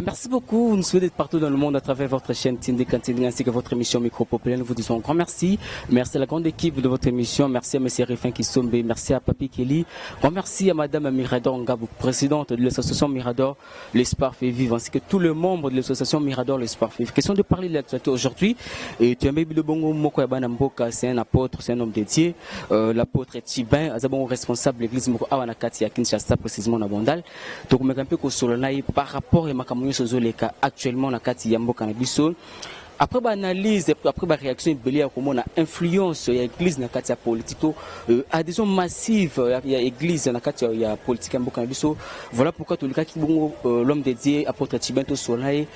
Merci beaucoup. Vous nous souhaitez d'être partout dans le monde à travers votre chaîne Tindi Kantindi ainsi que votre émission Micro Populaire. Nous vous disons un grand merci. Merci à la grande équipe de votre émission. Merci à M. Rifin Kisombe. Merci à Papi Kelly. Grand merci à Mme Mirador Ngabou, présidente de l'association Mirador, l'espoir fait vivre, ainsi que tous les membres de l'association Mirador, l'espoir fait vivre. Question de parler de l'actualité aujourd'hui. Et tu as mis le bongo Moko Yabanamboka, c'est un apôtre, c'est un homme dédié. L'apôtre est Tibin, Azabon responsable de l'église Moko Awanakati à Kinshasa, précisément à Bondal. Donc, on m'a un peu par rapport à actuellement na kati yambo cannabis. Après l'analyse, après la réaction belée comment on a influence il y a église na kati ya politique adhésion massive il y a église na kati ya politique yambo cannabis. Voilà pourquoi tout le cas qui bon l'homme dédié apôtre Tibento Soleil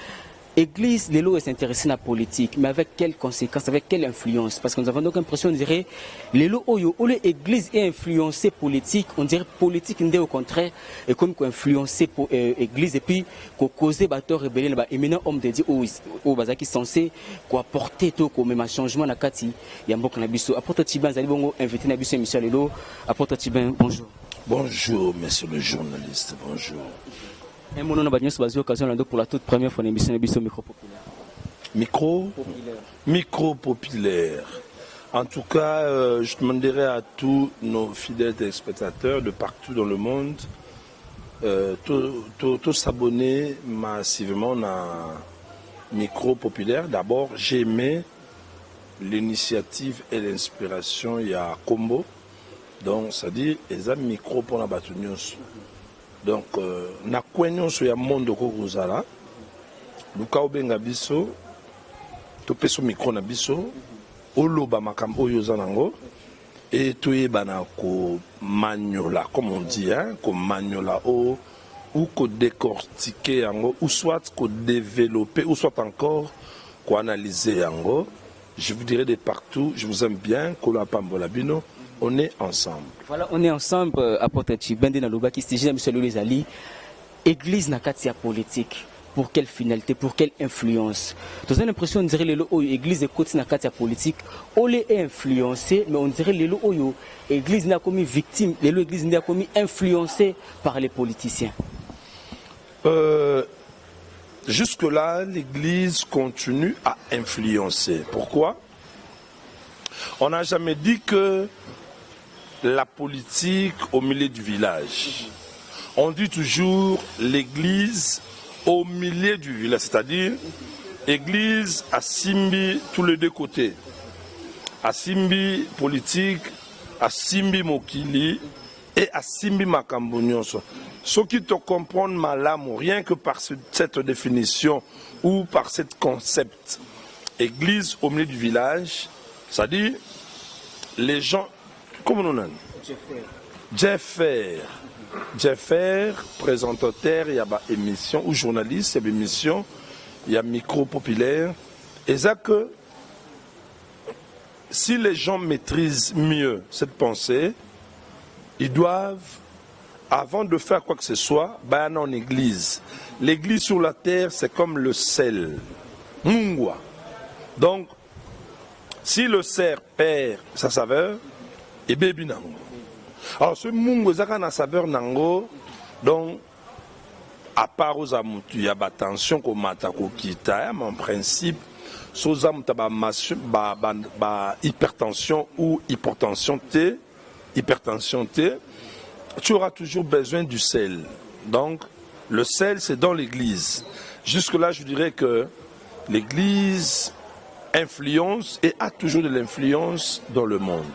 Église, les lots est intéressé à la politique, mais avec quelles conséquences, avec quelle influence? Parce que nous avons donc l'impression, on dirait, les lots, où l'église est influencée politique, on dirait politique, au contraire, et comme qu'on influencé pour l'église, et puis qu'on causait bateau rébellion, et maintenant, on me dit, au bazar qui est censé, quoi porter tout, comme même un changement, na kati, il y a un bon cannabis. Apôtre Tibin, vous allez bon inviter Nabiso et Michel Lelo. Apôtre Tibin, bonjour. Bonjour, monsieur le journaliste, bonjour. Et mon nom est basé occasion pour la toute première fois l'émission Micro Populaire. Micro Populaire. En tout cas, je demanderai à tous nos fidèles téléspectateurs de partout dans le monde tous s'abonner massivement à Micro Populaire. D'abord, j'ai aimé l'initiative et l'inspiration. Il y a Combo. Donc, ça dit, les amis micro pour la bâtonneuse. Donc, na kwenyo so ya monde ko kozala luka obenga biso to peso micro na biso oloba makambo oyo zanango et toyebana ko manyola comme on dit hein ko manyola ou ko décortiquer yango ou soit ko développer ou soit encore ko analyser yango. Je vous dirai de partout, je vous aime bien ko la pambola bino. On est ensemble. Voilà, on est ensemble. Apôtre Tibende na Loba qui se M. Louis Ali. Église na katia politique. Pour quelle finalité, pour quelle influence? Vous avez l'impression, on dirait les lots église écoute na katia politique. On les est influencé, mais on dirait les lots église n'a commis victime, les lots église n'a commis influencé par les politiciens. Jusque-là, l'église continue à influencer. Pourquoi? On n'a jamais dit que la politique au milieu du village. On dit toujours l'église au milieu du village, c'est-à-dire l'église à Simbi tous les deux côtés. À Simbi politique, à Simbi Mokili et à Simbi Makambonyoso. Ce qui te comprennent malamu, rien que par cette définition ou par ce concept, église au milieu du village, c'est-à-dire les gens. Comment on a Jeffer, présentateur, il y a une émission, ou journaliste, il y a une émission, il y a Micro Populaire. Et ça que, si les gens maîtrisent mieux cette pensée, ils doivent, avant de faire quoi que ce soit, aller en église. L'église sur la terre, c'est comme le sel. Mungwa. Donc, si le cerf perd sa saveur, et bébé nango. Alors ce mungo zaka na saveur nango, donc à part aux amutu ya ba tension ko mata ko kita, mais en principe so amuta ba hypertension ou hypertension T, tu auras toujours besoin du sel. Donc le sel c'est dans l'église. Jusque là je dirais que l'église influence et a toujours de l'influence dans le monde.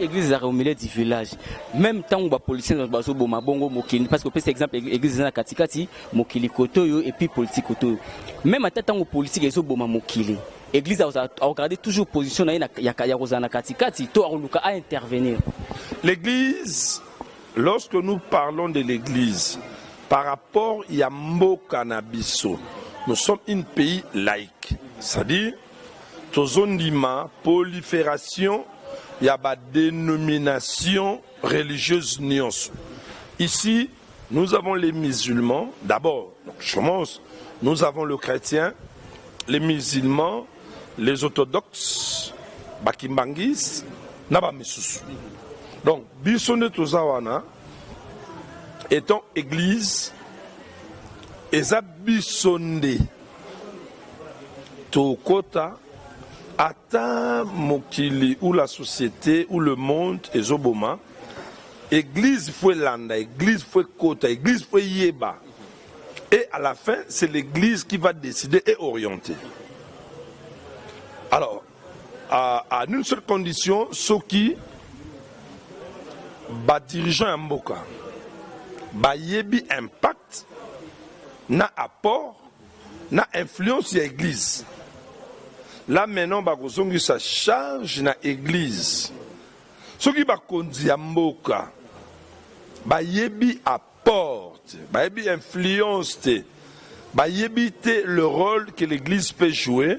L'église est au milieu du village. Même tant que les policiers sont bongo mokili, parce que par exemple l'église est na katikati mokili kotoyo et puis politique kotoyo. Même à tant que les policiers sont bongo mokili. L'église a regardé toujours position na ya katikati to a intervenir. L'église, lorsque nous parlons de l'église, par rapport à Yambo Cannabiso, nous sommes un pays laïque, c'est-à-dire Tozondima, prolifération, il y a une dénomination religieuse nuance. Ici, nous avons les musulmans, d'abord, je commence, nous avons le chrétien, les musulmans, les orthodoxes, Bakimbangis, Nabamisusu. Donc, Bissonne Tozawana, étant église, eza bisonde tokota ata mokili ou la société ou le monde ezoboma église faut landa, église faut kota, église faut yeba. Et à la fin, c'est l'église qui va décider et orienter. Alors, à une seule condition, ceux qui dirigeant un mboka, yebi impact, na apport, na influence sur l'église. Là maintenant, sa charge na église. Ceux qui conduisent un mboka, yebi apport, yebi influence, yebi le rôle que l'église peut jouer,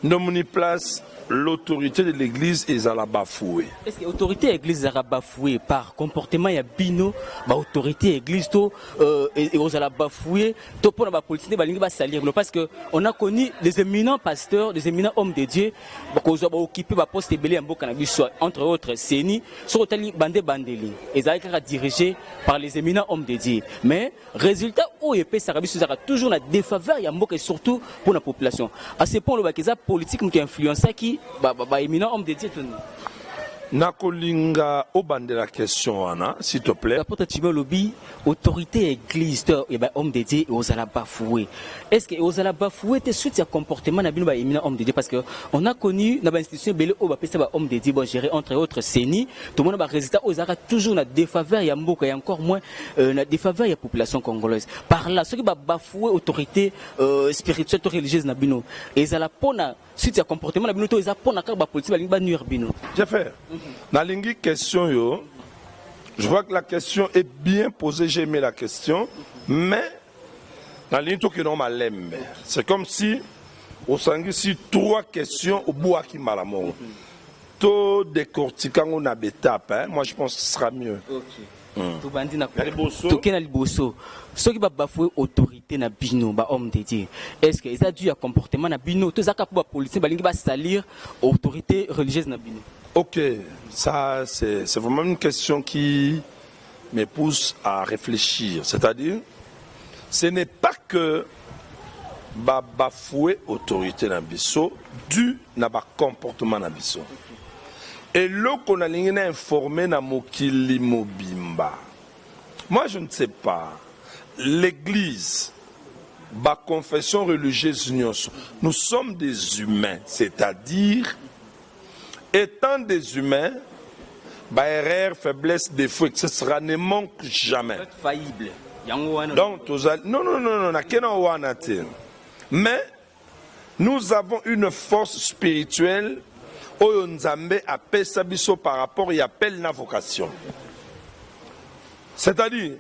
nous place l'autorité de l'église est à la bafouée. Est-ce que l'autorité de l'église est bafouée par comportement ya bino, l'autorité de l'église est à la bafouée, pour la politique va salir parce que on a connu des éminents pasteurs, des éminents hommes de Dieu qui ont occupé le poste de belé en cannabis entre autres Séni, sur le bandé bandeli. Ils ont été dirigés par les éminents hommes de Dieu. Mais résultat où il peut sera toujours la défaveur et surtout pour la population. À ce point le politique qui influence qui éminent homme de Dieu. Nakolinga obande la question Anna, s'il te plaît. Pour tu lobby autorité église et homme de Dieu et aux ala bafoué. Est-ce que aux ala bafoué te suite à comportement na bino éminent homme de Dieu parce que on a connu dans l'institution belé au pesa homme de Dieu bon gérer entre autres CENI, tout le monde ba résultat aux ara toujours na défaveur ya mboka et encore moins na défaveur ya population congolaise. Par là ceux qui ba bafoué autorité spirituelle religieuse na bino et ala pona suite à comportement na bino to eza pona ka ba politique ba nuire bino. J'ai fait. Dans la question, je vois que la question est bien posée, j'ai aimé la question, mais dans la ligne c'est comme si, au sang ici, 3 questions au bout qui malamont. Tout décortiquant on a étape, moi je pense que ce sera mieux. Ceux qui bafouer autorité na bino ba homme de Dieu est-ce que ça dû à comportement na bino tous ça pour politique ba lingi ba salir autorité religieuse na bino. Ok, ça c'est vraiment une question qui me pousse à réfléchir. C'est-à-dire, ce n'est pas que bafouer autorité na biso dû na ba comportement na biso. Et là qu'on a l'ingi informé na mokili mobimba. Moi je ne sais pas. L'église, la confession religieuse, nous sommes des humains, c'est-à-dire, étant des humains, erreur, faiblesse, défaut, etc. ne manque jamais. Faillible. Donc, non, mais nous avons une force spirituelle où nous avons par rapport à appel na vocation. C'est-à-dire,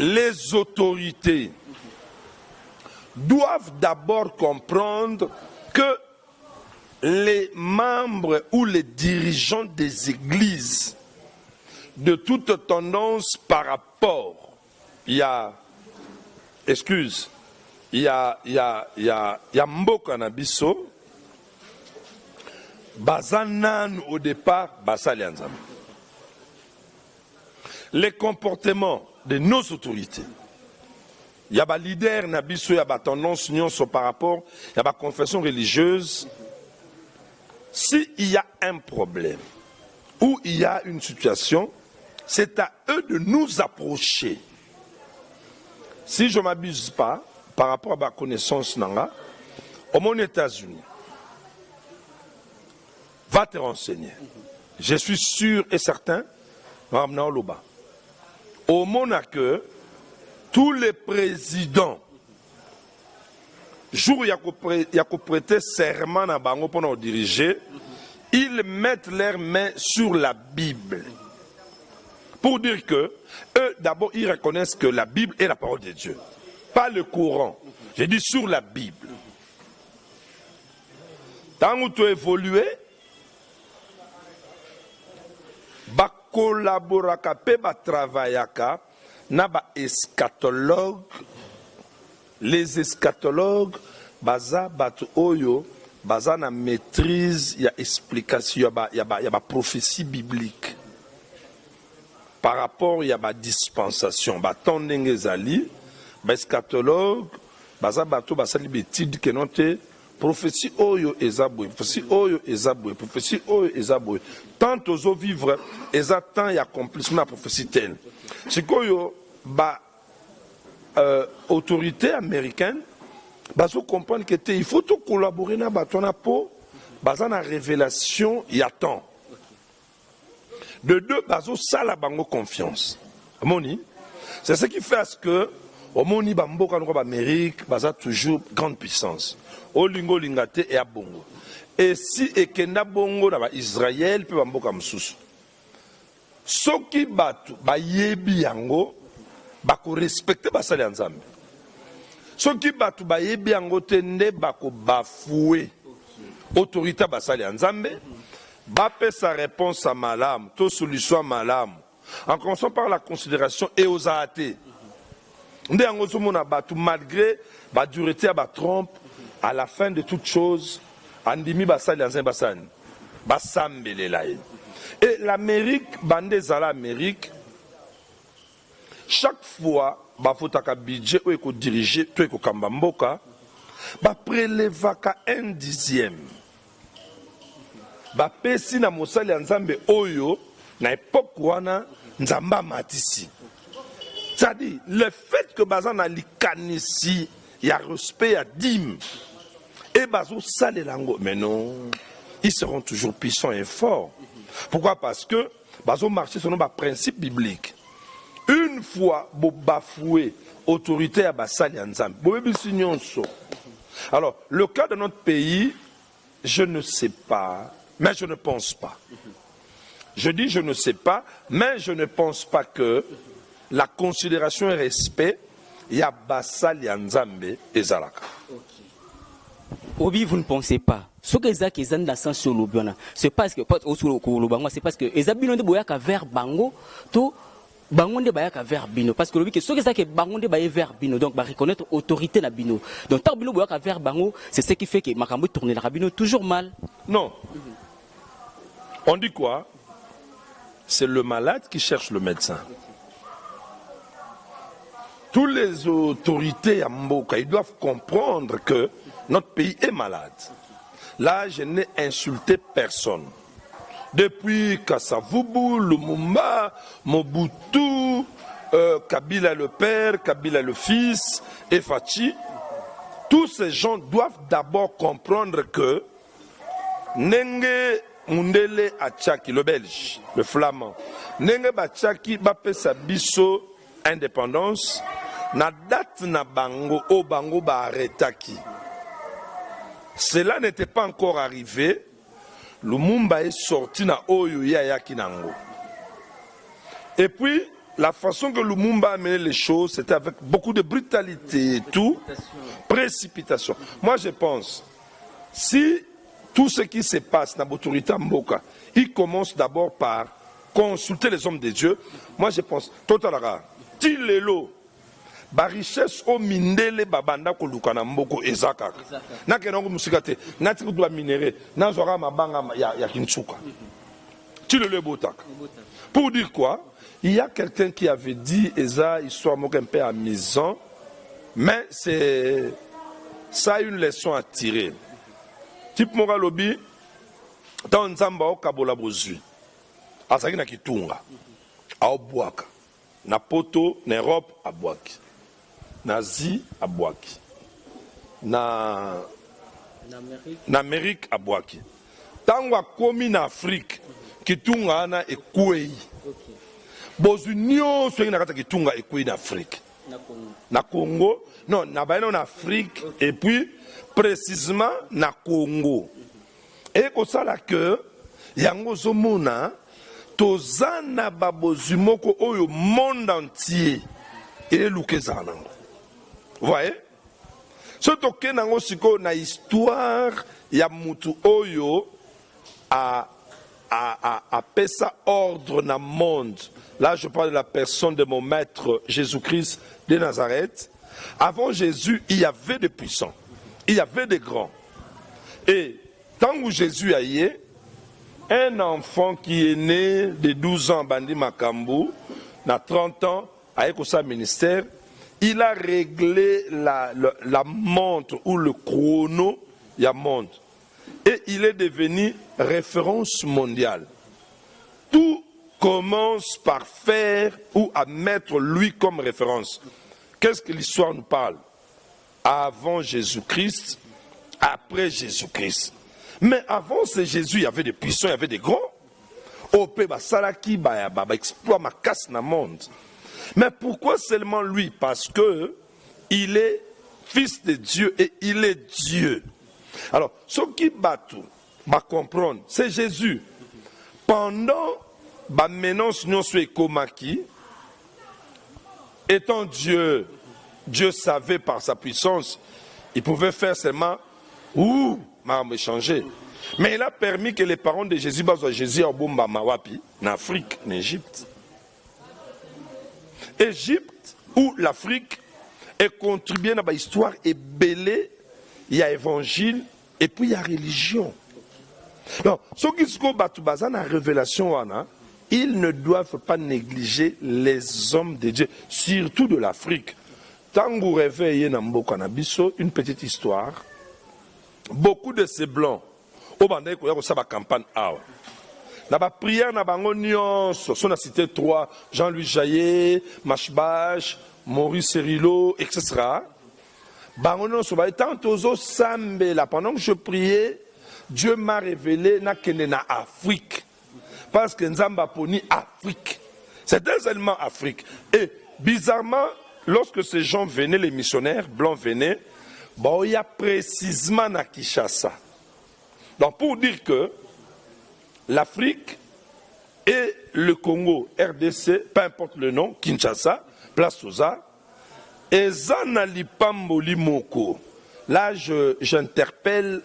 les autorités doivent d'abord comprendre que les membres ou les dirigeants des églises de toute tendance par rapport, il y a Mboka na biso, bazanan au départ, basalianzam. Les comportements de nos autorités. Il y a des leaders, il y a des tendances par rapport, il y a des confessions religieuses. S'il y a un problème ou il y a une situation, c'est à eux de nous approcher. Si je ne m'abuse pas, par rapport à ma connaissance, au monde États-Unis, va te renseigner. Je suis sûr et certain, au Monaco, tous les présidents, jour où il y a prêté serment à Bango pour nous diriger, ils mettent leurs mains sur la Bible. Pour dire que, eux, d'abord, ils reconnaissent que la Bible est la parole de Dieu. Pas le Coran. J'ai dit sur la Bible. Tant que tu as évolué, collaboraka pe ba travaillaka na ba eschatologue. Les eschatologues baza batu oyo baza na maîtrise ya explication ya ba prophétie biblique par rapport ya ba dispensation ba tondenge zali eschatologue, baza bato basali betide que non te prophétie oyo ezabwe, prophétie oyo ezabwe, prophétie oyo ezabwe. Tant ozo vivre, eza tant y accomplissement la prophétie telle. C'est que ba autorité américaine, bazo comprendre que il faut tout collaborer na batona po, baza na révélation y a temps. De deux, bazo sala bango confiance. Moni, c'est ce qui fait à ce que au moni bamboka no ba Amérique, baza toujours grande puissance. Olingo lingate et abongo. Et si ekenda bongo na ba Israël pe bamboka msusu. Soki batu ba yebi yango bako respecter basali ya Nzambe. Soki batu ba yebi yango te nde bako bafouer autorité basali ya Nzambe. Bapé sa réponse à malam, to solution à malam. En commençant par la considération et aux athées. Nde yango somona batu malgré ba dureté ba trompe. À la fin de toute chose, andimi basali anzin basani, basambele la. Et l'Amérique, bande zala Amérique, chaque fois, bafotaka budget ou eko diriger, to eko kambamboka, ba prélevaka 1/10. Ba pesi na mosali anzambe oyo na époque wana nzamba matisi. C'est-à-dire le fait que bazan a likanisi, il y a respect à dîme. Et bazo sale lango, mais non, ils seront toujours puissants et forts. Pourquoi? Parce que bazo marcher selon un principe biblique. Une fois bo bafoué autorité à basali anzam, alors le cas de notre pays, je ne sais pas, mais je ne pense pas. Je dis je ne sais pas, mais je ne pense pas que la considération et respect ya basali anzambe ezalaka. Obi, vous ne pensez pas. Ce que Ezak est dans sens sur l'obiona, c'est parce que c'est parce que Ezabino de boyaka vers bango, to bango de boyaka vers bino. Parce que le que ce que Ezak est bango de boyaka vers bino, donc va reconnaître autorité na bino. Donc tant bino boyaka vers bango, c'est ce qui fait que Makambo tourne la rabino toujours mal. Non. On dit quoi? C'est le malade qui cherche le médecin. Toutes les autorités à Mboka, ils doivent comprendre que notre pays est malade. Là, je n'ai insulté personne. Depuis Kassavubu, Lumumba, Mobutu, Kabila le père, Kabila le fils, et Fachi, tous ces gens doivent d'abord comprendre que Nenge Mundele Achaki, le belge, le flamand, Nenge Bachaki, Bapesa Bisso, indépendance, na date na bango, o bango ba aretaki. Cela n'était pas encore arrivé. Lumumba est sorti na oyo ya kinango. Et puis, la façon que Lumumba a mené les choses, c'était avec beaucoup de brutalité et tout. Précipitation. Moi, je pense, si tout ce qui se passe dans l'autorité Mboka, il commence d'abord par consulter les hommes de Dieu. Moi, je pense, totalara, tilelo, ba richesse o mindele babanda ko lukana mboko ezaka na kenango musikate na tiku doit minérer na zora mabanga ya kinchuka tu le botaka pour dire quoi? Il y a quelqu'un qui avait dit eza histoire moko un peu amusant, mais c'est ça a une leçon à tirer. Type moko lobi dans nzamba o kabola bozui azaki na kitunga a obwaka na poto na Europe abwaki Nazi à Boaki. Na Amérique à Boaki. Tangwa komi na Afrique, kitunga ana ekwei. Bozunio soki na kata kitunga ekwei na Afrique. Na Congo, non, na baina na Afrique et puis précisément na Congo. Et ko sala que yango zomona tozana babozumoko oyo monde entier et lukezanango. Vous voyez? Ce token nango siko na histoire ya mutu oyo a pesa ordre na monde. Là, je parle de la personne de mon maître Jésus-Christ de Nazareth. Avant Jésus, il y avait des puissants, il y avait des grands. Et tant que Jésus a y est, un enfant qui est né de 12 ans, Bandi Makambu, na 30 ans, avec sa ministère, il a réglé la montre ou le chrono, il y a montre. Et il est devenu référence mondiale. Tout commence par faire ou à mettre lui comme référence. Qu'est-ce que l'histoire nous parle? Avant Jésus-Christ, après Jésus-Christ. Mais avant c'est Jésus, il y avait des puissants, il y avait des grands. Salaki, exploit ma casse dans le monde. Mais pourquoi seulement lui? Parce que il est fils de Dieu et il est Dieu. Alors, ce qui va comprendre, c'est Jésus. Pendant la menace étant Dieu, Dieu savait par sa puissance, il pouvait faire seulement m'a changer. Mais il a permis que les parents de Jésus soient Jésus au Bomba Mawapi, en Afrique, en Égypte. Égypte, où l'Afrique est contribuée dans l'histoire et belée, il y a évangile et puis il y a religion. Donc, ceux qui sont dans la révélation, ils ne doivent pas négliger les hommes de Dieu, surtout de l'Afrique. Tant que vous réveillez dans une petite histoire, beaucoup de ces blancs, au bandé ko ya sa campagne awa na ba prière na bango nyonso so na cité 3 Jean-Louis Jaillet, Mashbash, Maurice Cerilo, etc. Bango nyonso ba tantozo sambela pendant que je priais, Dieu m'a révélé na kene na Afrique parce que nzamba poni Afrique. C'était seulement Afrique. Et bizarrement, lorsque ces gens venaient, les missionnaires blancs venaient, bon, il y a précisément na Kinshasa. Donc pour dire que l'Afrique et le Congo, RDC, peu importe le nom, Kinshasa, Place aux Arts, et Zanali Pamboli Moko. Là, j'interpelle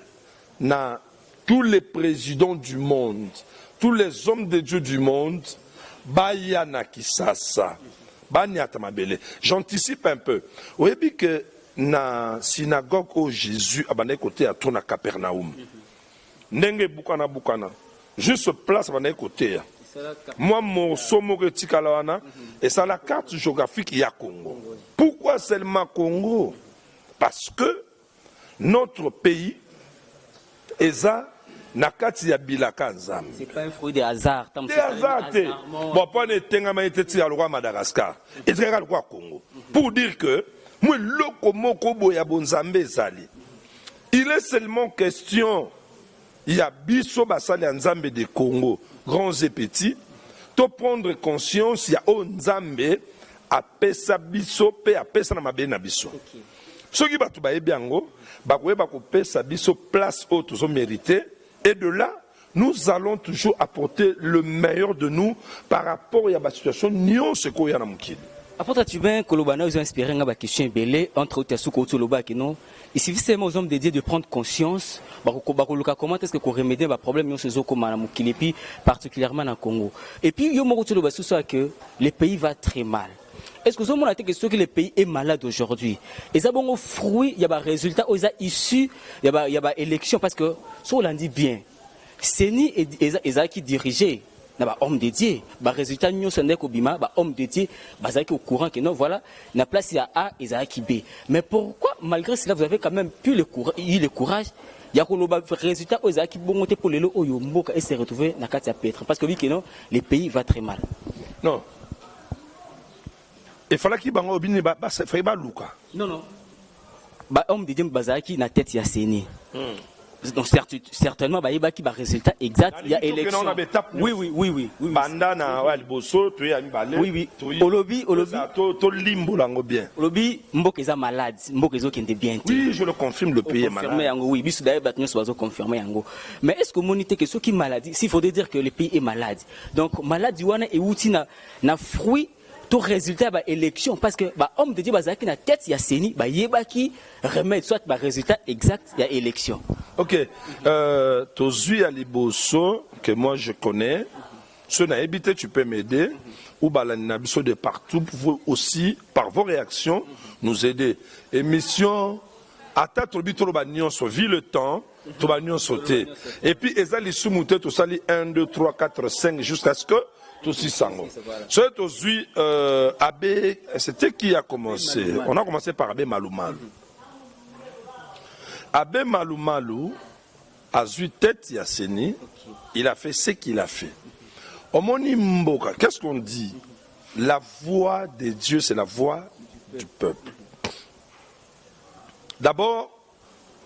tous les présidents du monde, tous les hommes de Dieu du monde, Bayana Kisasa, Banyatamabele. J'anticipe un peu. Vous voyez que na synagogue où Jésus a bané côté à tourner à Capernaum. Nenge bukana. Juste place à bané côté. Moi, mon somo retikalawana, et ça la carte géographique, il y a Congo. Pourquoi seulement Congo? Parce que notre pays est ça. C'est pas un fruit de hasard. Des hasard. Bon, pas de tengama été à l'Oua Madagascar. Et c'est le Congo. Pour dire que, moi, il est seulement question, il y a biso basali Nzambe de Congo, grands et petits, de prendre conscience, il y a Nzambe, à pesa biso, pe à pesa na mabena biso. Ce qui va tout bien, pesa biso place où tous ont mérité. Et de là, nous allons toujours apporter le meilleur de nous par rapport à la situation nion ce qu'on y a dans mon kid. Après tu viens que l'obana ils ont inspiré une question belé entre autres sous loba qui non. Il suffit seulement aux hommes dédiés de prendre conscience. Comment est-ce que qu'on remédie le problème nion ces eaux comme à Mukilipi particulièrement dans Congo. Et puis yo mo loba sous ça que le pays va très mal. Est-ce que vous avez dit que le pays est malade aujourd'hui? Et ça bon fruit, il y a des résultats, il y a issus, il y a des élections parce que ça on l'a dit bien. Seni et qui dirigeait, n'a homme dédié, bah résultat nous sommes des kobima, bah homme dédié, bah ça qui au courant que non voilà, na place il y a A et ça qui B. Mais pourquoi malgré cela vous avez quand même eu le courage, il y a un résultat aux qui bon monter pour les lots au Yomboka et se retrouver na Katia Petre parce que oui que non, le pays va très mal. Non. Il fallait qu'il y ait un Luka. Non. Bah, homme de Dieu, Bazaki, na tête, il y a Séni. Donc, certainement, il y a un résultat exact. Il y a élection. Oui. Bandana, tu es oui. Olobi, Mbok est malade. Mbok est bien. Oui, je le confirme, le pays est malade. Oui, mais est-ce que vous avez que ceux qui sont malades, s'il faudrait dire que le pays est malade. Donc, malade, il y a outil, na fruit. Tout résultat de l'élection parce que homme de Dieu bazaki na tête il y a Séni yebaki remettre soit résultat exact il y a élection. OK, tozui aliboso que moi je connais, ceux n'a habité tu peux m'aider ou balani biso de partout pour aussi par vos réactions nous aider. Émission ata tobi to ba nyonso vie le temps to ba nyonso sauter et puis ezali sumuté to sali 1 2 3 4 5 jusqu'à ce que Tossi Sango. C'est aussi Abbé, c'était qui a commencé? On a commencé par Abbé Malumalu. Abbé Malumalu a eu tête Yasseni, il a fait ce qu'il a fait. Omoni Mboka, qu'est-ce qu'on dit? La voix de Dieu, c'est la voix du peuple. D'abord,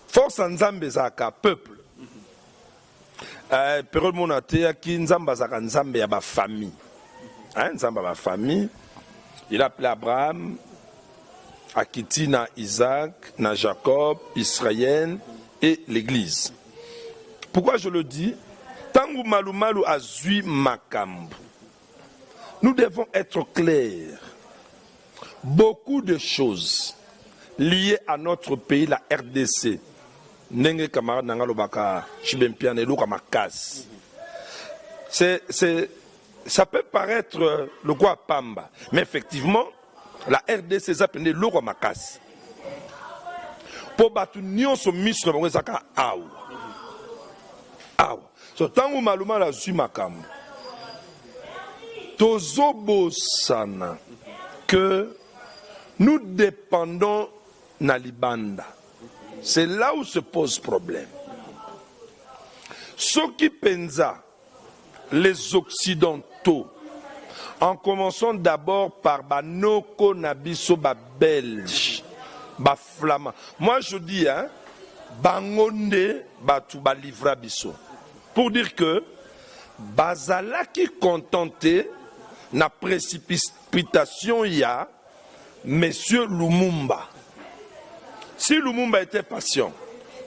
force Nzambe Zaka, peuple. Période monaté, qui Nzamba Zaka Nzambe ya ba famille. Nzamba ba famille. Il a appelé Abraham, Akiti na Isaac, na Jacob, Israël et l'Église. Pourquoi je le dis? Tangu Malumalu a zui makambu. Nous devons être clairs. Beaucoup de choses liées à notre pays, la RDC. Nenge camarade nangalo baka chibempiane luka makas. Ça peut paraître le quoi pamba, mais effectivement, la RDC s'appelle luka makas. Pour batu nion so mis no bango zaka awa. Awa. So tangu maluma la zui makambu. Tozobo sana que nous dépendons na libanda. C'est là où se pose problème. Ceux qui pensent, les Occidentaux, en commençant d'abord par Banoko Nabiso, ba Belge, ba Flamand. Moi je dis, Bangonde, Batu, ba Livra Biso. Pour dire que, Bazala qui contenté, na précipitation, il y a Monsieur Lumumba. Si Lumumba était patient,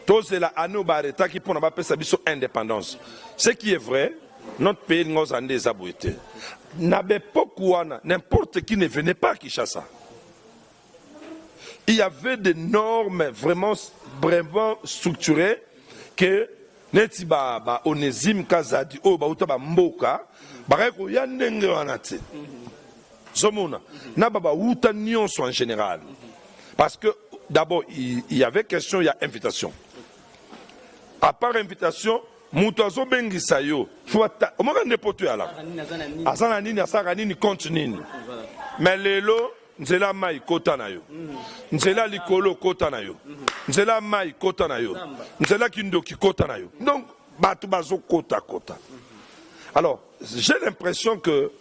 tous la anneau barreta qui pour n'avoir pas sa indépendance. Ce qui est vrai, notre pays nous a des aboutés. N'importe qui ne venait pas à Kinshasa. Il y avait des normes vraiment structurées que Netiba Onésime Kazadi o Bautaba Mboka Bareko Yandenge Wanate. Zomona. Nababa Wuta Nyonso en général. Parce que d'abord, il y avait question, il y a invitation. À part invitation, Moutazo Bengisayo, au moins n'importe où là. Azananini, Asaranini, continue. Mais Lelo, Nzela Mai Kotanayo. Nzela Likolo Kotanayo. Nzela Mai Kotanayo. Nzela Kindoki Kotanayo. Donc, Batubazo Kota Kota. Alors, j'ai l'impression que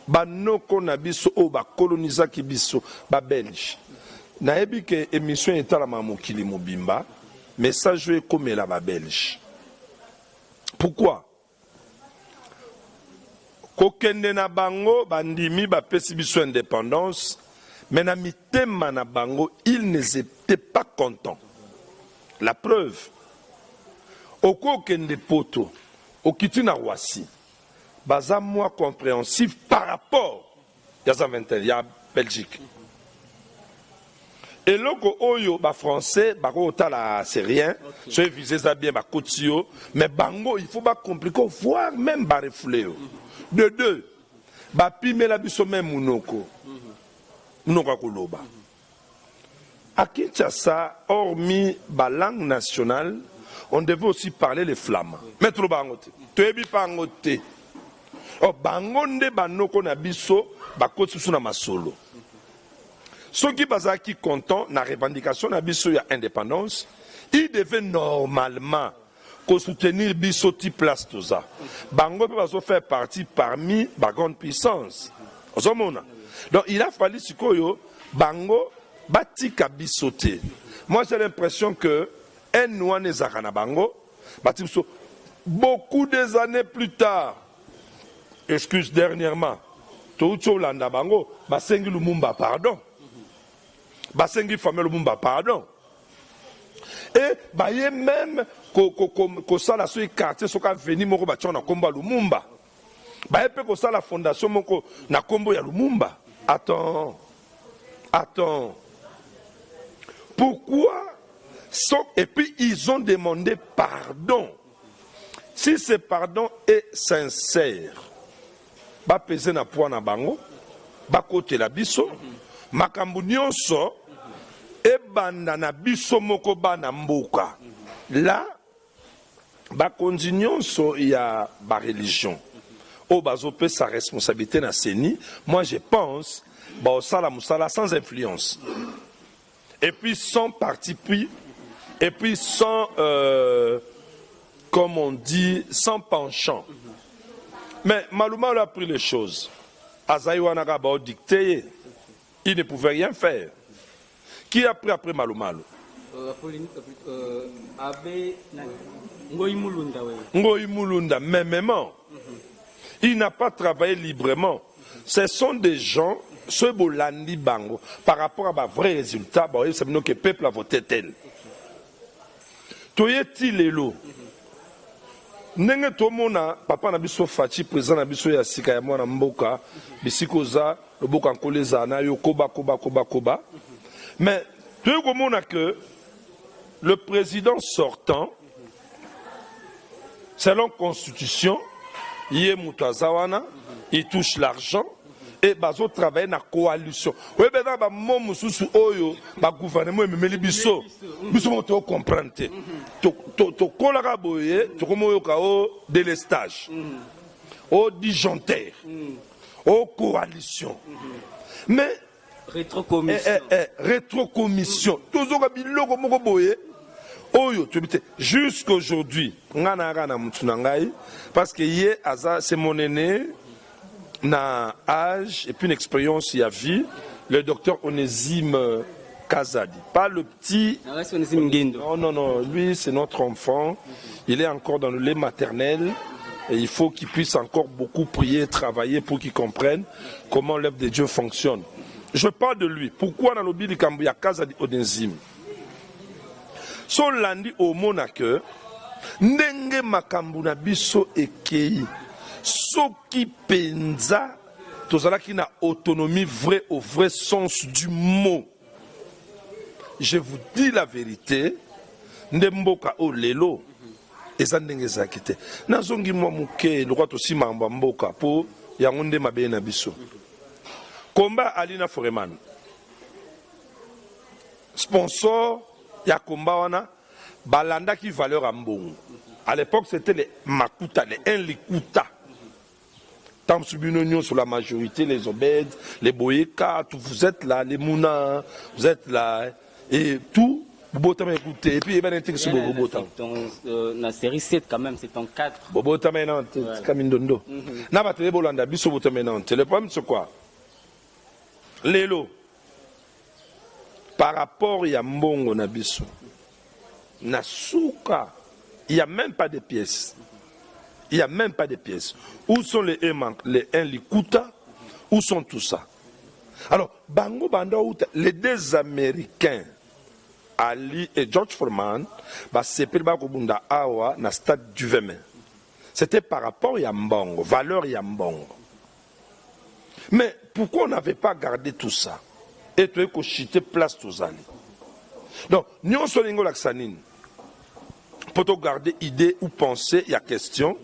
Banoko Nabiso, ba colonisa Kibiso, ba Belge. Naebi que émission est à la Mamokili Mobimba, mais ça joue comme la Belge. Pourquoi? Kokende na bango bandimi ba pesi biso indépendance, mais na mitema na bango ils n'étaient pas contents. La preuve, okokende poto, okiti na Roissy, baza moi compréhensif par rapport à 21, il y a Belgique. Et loko oyo ba français ba la c'est rien, ceux visés ça bien ba kotio, mais bango il faut pas compliquer voire même ba refouler. De deux, ba pime la biso même munoko. Munoko koloba. À Kinshasa, hormis ba langue nationale, on devait aussi parler les flamands. Mettre bangote. Toyebi pangote. Oh bangonde banoko na biso ba kotsu na masolo. Ceux qui sont contents de la revendication de l'indépendance, ils devaient normalement soutenir Bissoti place tout ça. Bango peut faire partie parmi les grandes puissances. Donc il a fallu que Bango batika Bissoté. Moi j'ai l'impression que Bango, beaucoup des années plus tard, excuse dernièrement, tout Landa Bango, Basengi Lumumba, pardon. Basengi famille Lumumba, pardon. Et baye même que ça la sur quartier so ka venir moko ba tchona komba Lumumba. Baye pe ko ça la fondation moko na kombo ya Lumumba. Attends. Pourquoi et puis ils ont demandé pardon. Si ce pardon est sincère, ba peser na poids na bango, ba côté la biso, makambu nyonso et banda na biso moko bana mboka. Là, ba konzi nyonso ya ba religion. au bazope sa responsabilité na CENI, moi je pense bah sala musala sans influence. Et puis sans parti pris, et puis sans comme on dit, sans penchant. Mais Malumalu a pris les choses. Azaïwana Gaba dicté, il ne pouvait rien faire. Qui a pris après Malumalu? Ngoyi Mulunda, même. Il n'a pas travaillé librement. Ce sont des gens, ceux Bolandi Bango, par rapport à un vrai résultat, c'est que le peuple a voté tel. Toyeti Lelo. Nenge tomona papa na biso Fachi président na biso ya sika ya mwana mboka bisikoza loboka nkoleza na yo koba. Mais tu komona que le président sortant selon constitution yé mutazawana il touche l'argent et bazo travailler na coalition. Oui ben ba mom mususu oyo ba gouvernement memeli biso to comprendre to kolaka boye to komoyo ka o délestage au disjoncteur au coalition mais rétrocommission toujours ka biloko moko boye oyo to bité jusqu'aujourd'hui ngana na mutu na ngai parce que yé aza c'est mon aîné na âge et puis une expérience y a vie, le docteur Onésime Kazadi. Pas le petit. Non, lui c'est notre enfant. Il est encore dans le lait maternel et il faut qu'il puisse encore beaucoup prier, travailler pour qu'il comprenne comment l'œuvre de Dieu fonctionne. Je parle de lui. Pourquoi dans le Bible il y a Kazadi Onésime? Son lundi au Monaco, Ndenge Makambuna Biso Ekei. Soki penza tozalaki na autonomie vraie au vrai sens du mot. Je vous dis la vérité, ndemboka o lelo eza ndenge ezalaki te. Nazongi mwa muke lokwa tosima mboka po yango nde mabe na biso. Komba Alina Foreman. Sponsor ya komba wana balanda ki valeur ambongo. À l'époque c'était les makuta, les enlikuta. Tant subunonion sur la majorité, les Obed, les Boyeka, tout, vous êtes là, les Mouna, vous êtes là, et tout, Bobotam écoutez, et puis il y a un sur Bobotam. La série 7 quand même, c'est ton 4. Bobotam est nantes, c'est comme Indondo. N'a pas de Bolanda, Bisso Bobotam est nantes. Le problème c'est quoi? Lélo, par rapport à Mbongo Nabiso, Nasuka, il n'y a même pas de pièces. Il n'y a même pas de pièces. Où sont les Likuta? Où sont tout ça? Alors, Bango Banda, les deux Américains, Ali et George Foreman, Awa, na stade du Vémen. C'était par rapport à Mbongo, valeur Yambongo. Mais pourquoi on n'avait pas gardé tout ça? Et tu as chité place tous allés. Donc, nous sommes en Laksanine. Pour garder idée ou penser, il y a question.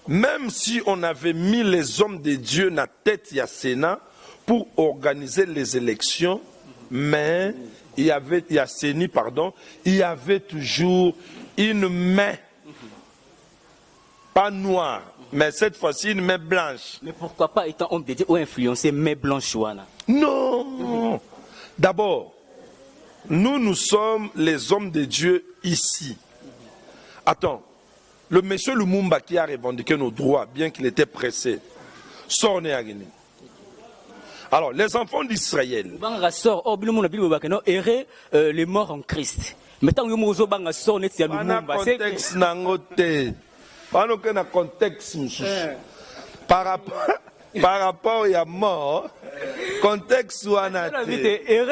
Même si on avait mis les hommes de Dieu dans la tête du Sénat pour organiser les élections, mais il y avait toujours une main, pas noire, mais cette fois-ci une main blanche. Mais pourquoi pas étant homme de Dieu ou influencé main blanche? Non. D'abord, nous sommes les hommes de Dieu ici. Attends. Le monsieur Lumumba qui a revendiqué nos droits, bien qu'il était pressé, sort Néagini. Alors, les enfants d'Israël. Les morts en Christ. Mais tant que nous avons sort Lumumba, c'est contexte. Par rapport à la mort, contexte ou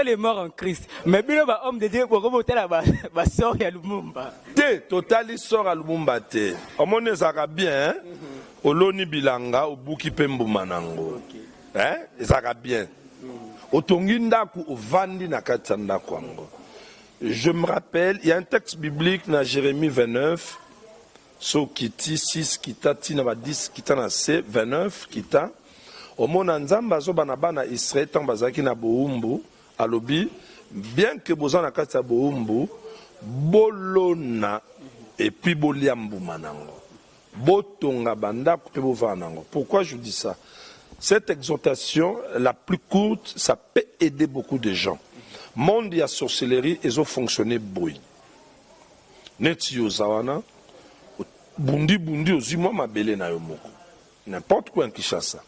les morts en Christ. Mais bien, homme de Dieu, pour remonter là-bas, sort à Lumumba. Total sort à Lumumba. Au monde des Arabiens, au Loni Bilanga, au Buki Pembo Manango. Les Arabiens. Au Tonginda, au Vandi Nakatanda Kwango. Je me rappelle, il y a un texte biblique dans Jérémie 29, so Kiti 6, Kita, Tina 10, Kita na C, 29, Kita. Au monde Nzamba Zobanabana Israël, Tambazaki na Boumbu, alobi, bien que Bozana Katsa Boumbu, Bolona et puis Boliambu Manango. botonga banda pe bovanango. Pourquoi je dis ça? Cette exhortation, la plus courte, ça peut aider beaucoup de gens. Monde ya sorcellerie, ils ont fonctionné bruit. Neti yo zawana, bundi ozima mabele na yo moko. N'importe quoi en Kinshasa.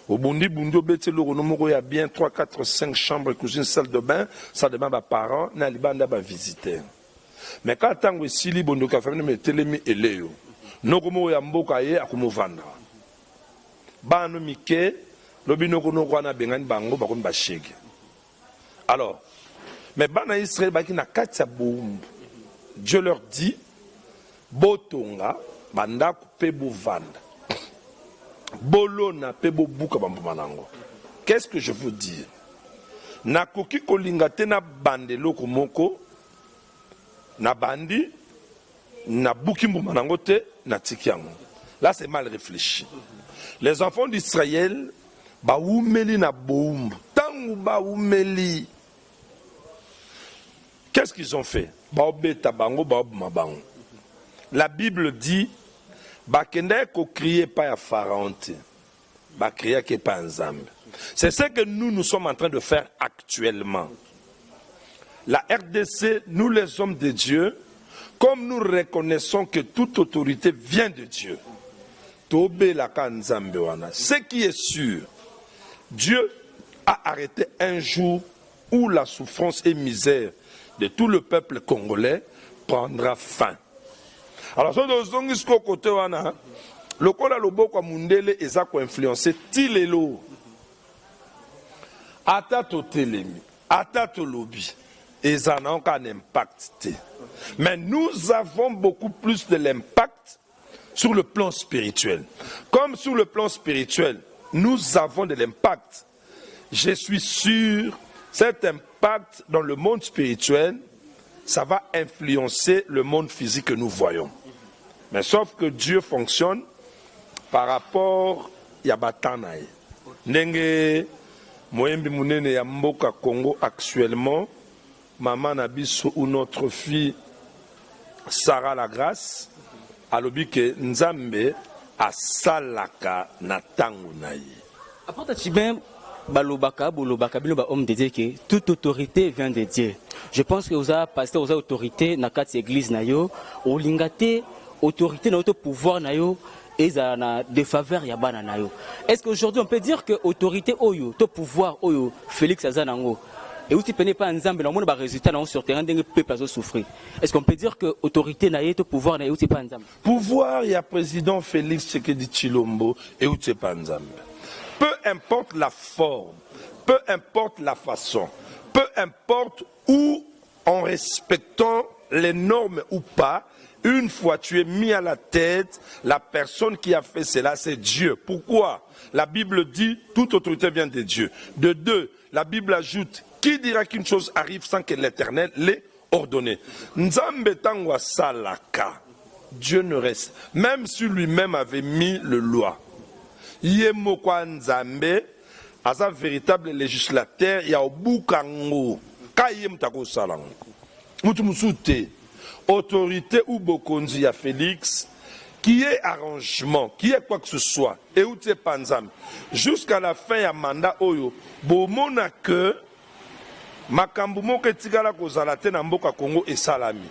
Au bundi au bete loro no moko ya bien 3, 4, 5 chambres, cuisine, salle de bain, ça demande à parents, na libanda ba visiter. Mais quand tango sili bondo ka famille me telemi eleyo. Noko mo ya mboka ye akumovanda. Bano mike lobi noko na bengani bango bakon ba shege. Alors, mais bana Israël baki na kati ya boumbu. Dieu leur dit botonga banda pe bovanda. Bolona pe bobuka bambumanango. Qu'est-ce que je veux dire? Nakoki kolingate na bandelo komoko na bandi na buki mbumanango te na tikiango. Là c'est mal réfléchi. Les enfants d'Israël ba oumeli na boumbu. Tangu ba oumeli. Qu'est-ce qu'ils ont fait? La Bible dit c'est ce que nous sommes en train de faire actuellement. La RDC, nous les hommes de Dieu, comme nous reconnaissons que toute autorité vient de Dieu, ce qui est sûr, Dieu a arrêté un jour où la souffrance et misère de tout le peuple congolais prendra fin. Alors, ce côté le kola loboko mundele eza ko influencer tilelo. Ata to telemi, ata to lobby, eza na un impact. Mais nous avons beaucoup plus de l'impact sur le plan spirituel. Comme sur le plan spirituel, nous avons de l'impact. Je suis sûr, cet impact dans le monde spirituel, ça va influencer le monde physique que nous voyons. Mais sauf que Dieu fonctionne par rapport à Batanaï. Nenge Moembi Mounene ya Mboka Congo actuellement, maman Nabiso ou notre fille Sarah Lagrace, alobi ke Nzambe asalaka na tango na ye. Apporte Chibin balobaka bolobaka bino ba homme de Dieu que toute autorité vient de Dieu. Je pense que vous avez passé aux autorités na kati église na yo, o lingate autorité na auto pouvoir na yo et ça na défaveur ya bana na yo. Est-ce qu'aujourd'hui on peut dire que autorité oyo, to pouvoir oyo Félix Azanango et où tu penais pas ensemble dans mon résultat dans sur terrain d'un peuple à souffrir. Est-ce qu'on peut dire que autorité na yo to pouvoir na yo tu pas ensemble? Pouvoir il y a président Félix Tshisekedi Tshilombo et où tu pas ensemble. Peu importe la forme, peu importe la façon, peu importe où, en respectant les normes ou pas, une fois tu es mis à la tête, la personne qui a fait cela, c'est Dieu. Pourquoi? La Bible dit, toute autorité vient de Dieu. De deux, la Bible ajoute, qui dira qu'une chose arrive sans que l'Éternel l'ait ordonné? Nzambe tangwa salaka. Dieu ne reste. Même si lui-même avait mis le loi. Yemokwa Nzambe, à sa véritable législateur, il y a Obukango. Kayem tako salang. Mutumusute. Autorité ou bokonzi à Félix, qui est arrangement, qui est quoi que ce soit, et où t'es panzam, jusqu'à la fin ya mandat oyo, bomona que makambu moko tigala kozala te na mboka Congo et salami.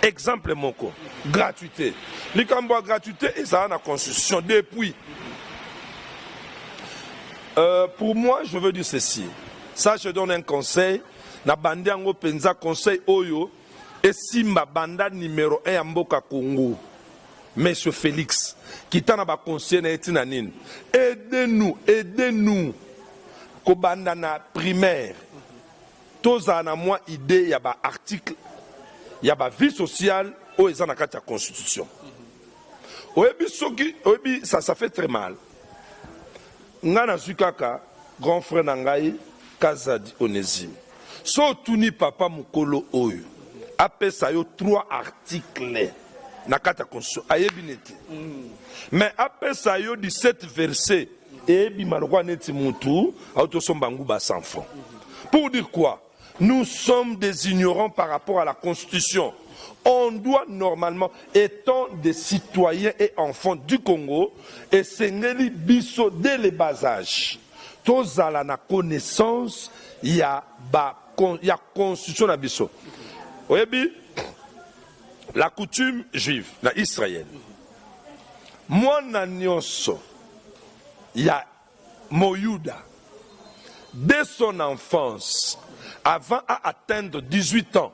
Exemple moko, gratuité. Likambo a gratuité et ça a la constitution depuis. Pour moi, je veux dire ceci. Ça, je donne un conseil. Na bandi ango penza conseil oyo. Et si ma banda numéro 1 à Mboka Congo, Monsieur Félix, qui t'en a pas conseillé na etinanine, aidez-nous, ko banda na primaire, toza na moi idée, y a ba article, y a ba vie sociale, ou ils en a qu'à la constitution. Oebi, ça fait très mal. Ngana Zukaka, grand frère Nangaï, Kazadi Onésime. So tuni papa mukolo oyo. Après ça, il y a 3 articles. Nakata constitution. Ayebinete. Mais après ça, il y a 17 versets. Et bimalwa neti mutu, autosombangu ba sans fond. Pour dire quoi? Nous sommes des ignorants par rapport à la constitution. On doit normalement, étant des citoyens et enfants du Congo, et sengeli biso dès le bas âge, tous à la connaissance, il y a constitution na biso. Oui, la coutume juive, la israélienne. Moi, nyonso, il y a Moyuda, dès son enfance, avant à atteindre 18 ans,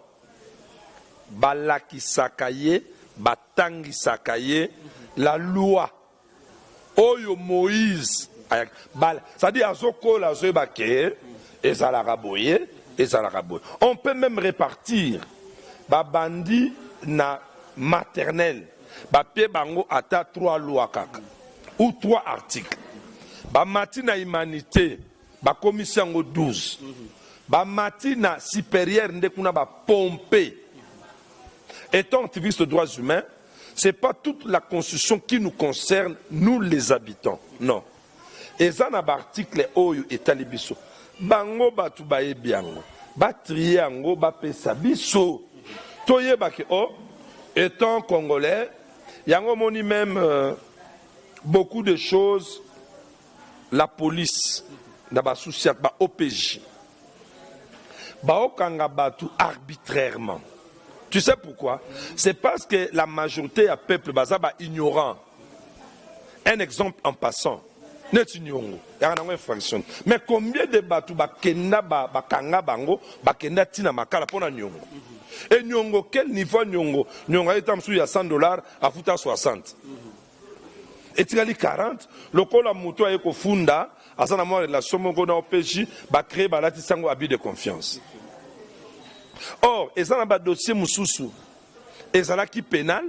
balaki sakaye, batangi sakaye, la loi, oyo Moïse, c'est-à-dire azoko la zebake, et zalaraboye, et zalaraboye. On peut même répartir, babandi na maternelle, bapie bango ata 3 lois kaka, ou 3 articles. Bamati na humanité, bakomisi yango 12. Bamati na supérieur ndekuna ba pomper. Étant activiste de droits humains, ce n'est pas toute la constitution qui nous concerne, nous les habitants. Non. Et ça, dans l'article oyo etali biso. Bango batu baye biango. Ba trier yango ba pesa biso. Toye ba ke oh, étant congolais, yango moni même beaucoup de choses. La police, na ba souciat ba OPJ. Ba okanga batu arbitrairement. Tu sais pourquoi? C'est parce que la majorité du peuple bazaba ignorant. Un exemple en passant. Net ignorant. Il y a une infraction. Mais combien de batu bakenda bakanga bango bakenda tina makala pona nyongo? Et nyongo quel niveau nyongo? Nyongo est en dessous il y a $100 à fouta 60. Et tu as dit 40. Le col à moto a funda à sa relation mongo na OPJ ba créer ba lati sango abus de confiance. Or, ils ont un dossier moussoussou. Ils ont qui pénal,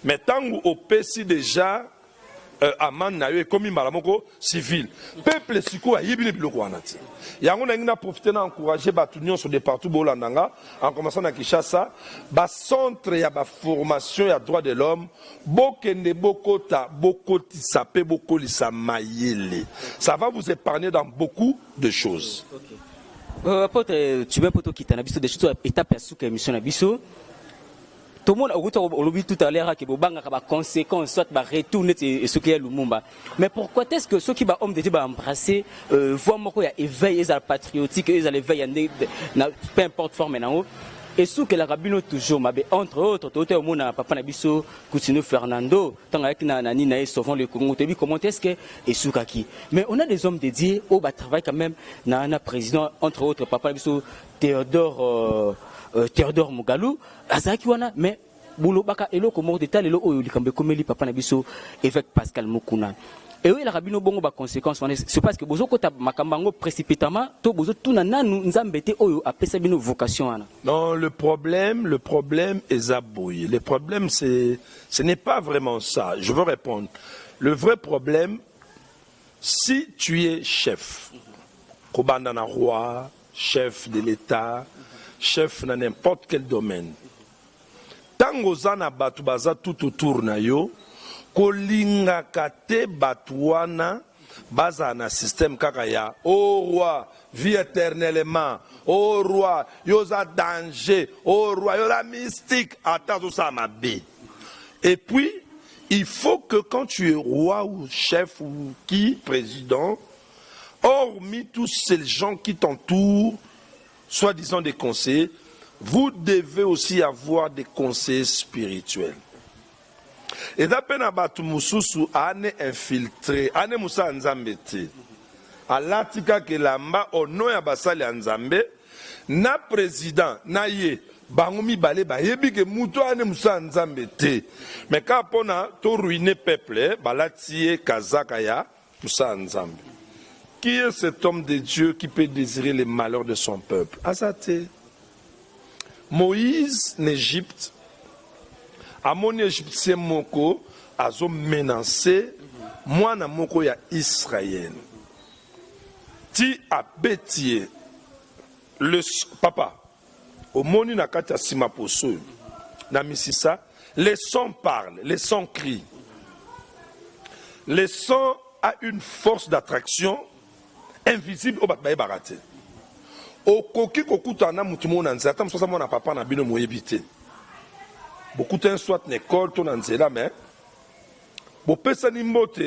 mais tant au PC déjà, amende na yo comme malamoko civil. Peuple siko a yebile biloko anati. Yango na ngina profiter na encourager batunion sur des partout bolandanga, en commençant na Kinshasa, ba centre ya ba formation ya droit de l'homme, bokende bokota, bokoti sapé bokolisa mayele. Ça va vous épargner dans beaucoup de choses. Okay. Tu veux pas quitter na biso des choses étape ya suka émission na biso. Tout le monde a oublié tout à l'heure que banga ba conséquences soit ba retourner ce qui est Lumumba. Mais pourquoi est-ce que ceux qui ba homme de Dieu ba embrasser voix moko ya éveil et patriotique et l'éveil peu importe forme maintenant. Et sous que la rabino toujours mais entre autres tout au monde papa na biso Coutinho Fernando tant avec nani na souvent le Congo tu comment est-ce que et sous kaki mais on a des hommes dédiés au ba travail quand même na président entre autres papa na biso Théodore Mugalu azaki wana mais bulo baka eloko mort d'état lelo oyo likambe komeli papa na biso évêque Pascal Mukuna. Et oui, la rabino bongo ba conséquence c'est parce que bozo kota makambango précipitamment to bozo tuna nanu nzambete oyo apesa bino vocation ana. Non, le problème est zabouille. Le problème ce n'est pas vraiment ça. Je veux répondre. Le vrai problème, si tu es chef, kobandana roi, chef de l'État, chef dans n'importe quel domaine. Tango zana batu baza tout autour na yo. Kolinga kate batouana baza na système kakaya au roi vie éternellement au roi yoza danger au roi yoza mystique attends ça ma bé. Et puis il faut que quand tu es roi ou chef ou qui président, hormis tous ces gens qui t'entourent, soi-disant des conseillers, vous devez aussi avoir des conseillers spirituels. Et d'après Nabatu Moussousou, ane infiltré, ane Moussa Nzambete, à l'atika que lamba, au nom ya basali Nzambe, na président, na ye, bangomi balé, ba yebi que mouto ane Moussa Nzambete. Mais quand on a tout ruiné peuple, balatie Kazakaya, Moussa Nzambe. Qui est cet homme de Dieu qui peut désirer les malheurs de son peuple? Azate. Moïse, en Égypte, à mon égyptien moko azo menacé moi na moko ya Israël ti a bétier le papa au moni na kati sima poso na misisa les sons parlent, les sons crient. Les sons a une force d'attraction invisible au batbaye barate au koki kokuta na mutumo na nzata msosa mona papa na bino moyebité. beaucoup de soit l'école, tout en zéla, mais bon, personne n'importe.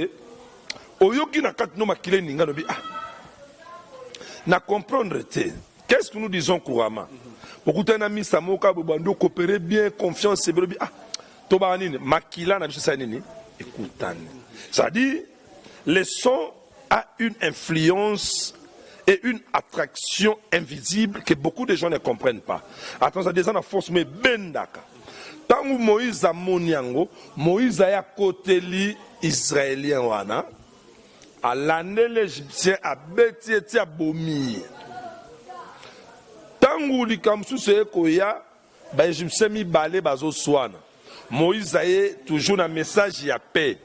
Oyoki na kat no makile ninga no bi ah. Na comprendre te. Qu'est-ce que nous disons couramment? Beaucoup de amis samoka bobando coopérer bien, confiance c'est bi ah. Toba nini makila na biso sa nini écoutane. Ça dit le son a une influence et une attraction invisible que beaucoup de gens ne comprennent pas. Attends, ça descend à force mais bendaka. Tant que Moïse a moniango, Moïse a côté li israélien wana. À l'année l'Égyptien a bêti et a bomi. Tant que li kamsu se koya, ba Égyptien mi balé bazo swana. Moïse a toujours un message ya paix.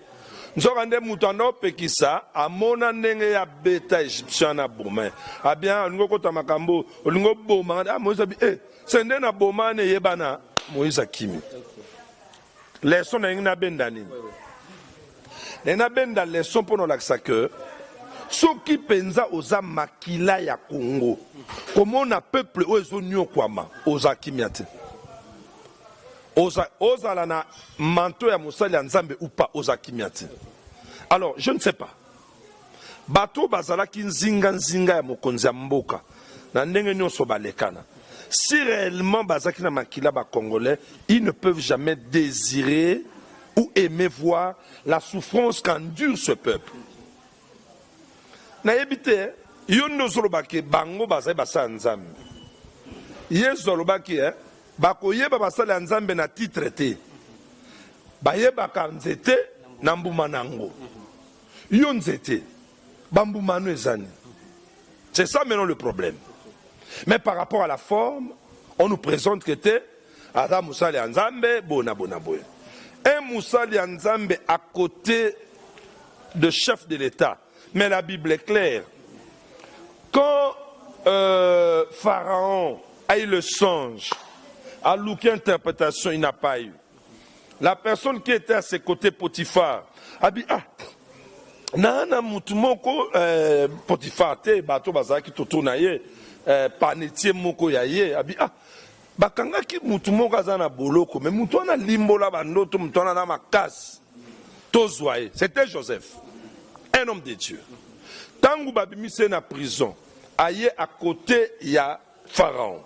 Nous avons moutano pekisa amona ndenge ya beta Égyptien na boma. Ah bien, nous kota makambo, nous boma. Ah Moïse a dit c'est ndenge na boma ne yebana Moïse a kimi. Leçon na ngina bendani. Na benda leçon pour nous laksa que ceux qui pensa oza makila ya Congo. Comment on a peuple ozo nyo kwama oza kimiate. Oza la na manto ya musali ya nzambe ou pas oza kimiate. Alors, je ne sais pas. Bato bazala ki nzinga ya mokonzi ya mboka. Na ndenge nyonso balekana. Si réellement bazaki na makila ba congolais, ils ne peuvent jamais désirer ou aimer voir la souffrance qu'endure ce peuple. Na yebite, yondo zolobaki bango bazai basa nzambe. Yezolobaki bakoyeba basala nzambe na titre te. Bayeba nzete na mbuma nango. Yo nzete bambumano ezani. C'est ça maintenant le problème. Mais par rapport à la forme, on nous présente que te Adam Moussali Nzambe bona bona boy. Un Moussali Nzambe à côté de chef de l'État. Mais la Bible est claire. Quand Pharaon a eu le songe, à l'aucune interprétation, il n'a pas eu. La personne qui était à ses côtés, Potiphar, a dit ah, nana mutumoko Potiphar te bato bazaki totonaye panetier moko yaye a dit ah, bakanga ki mutumoko azana boloko mais mutu ana limbola bandoto mutu ana na makasi tozwaye. C'était Joseph, un homme de Dieu. Tangu babimise na prison, aye à côté ya Pharaon.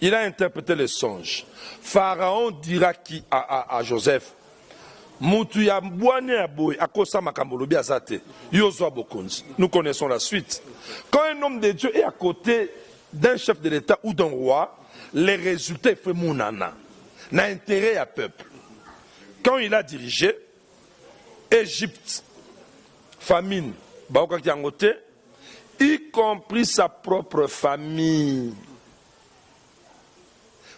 Il a interprété le songe. Pharaon dira qui à Joseph, nous connaissons la suite. Quand un homme de Dieu est à côté d'un chef de l'État ou d'un roi, les résultats font mounana. N'a intérêt à peuple. Quand il a dirigé Égypte, famine, y compris sa propre famille.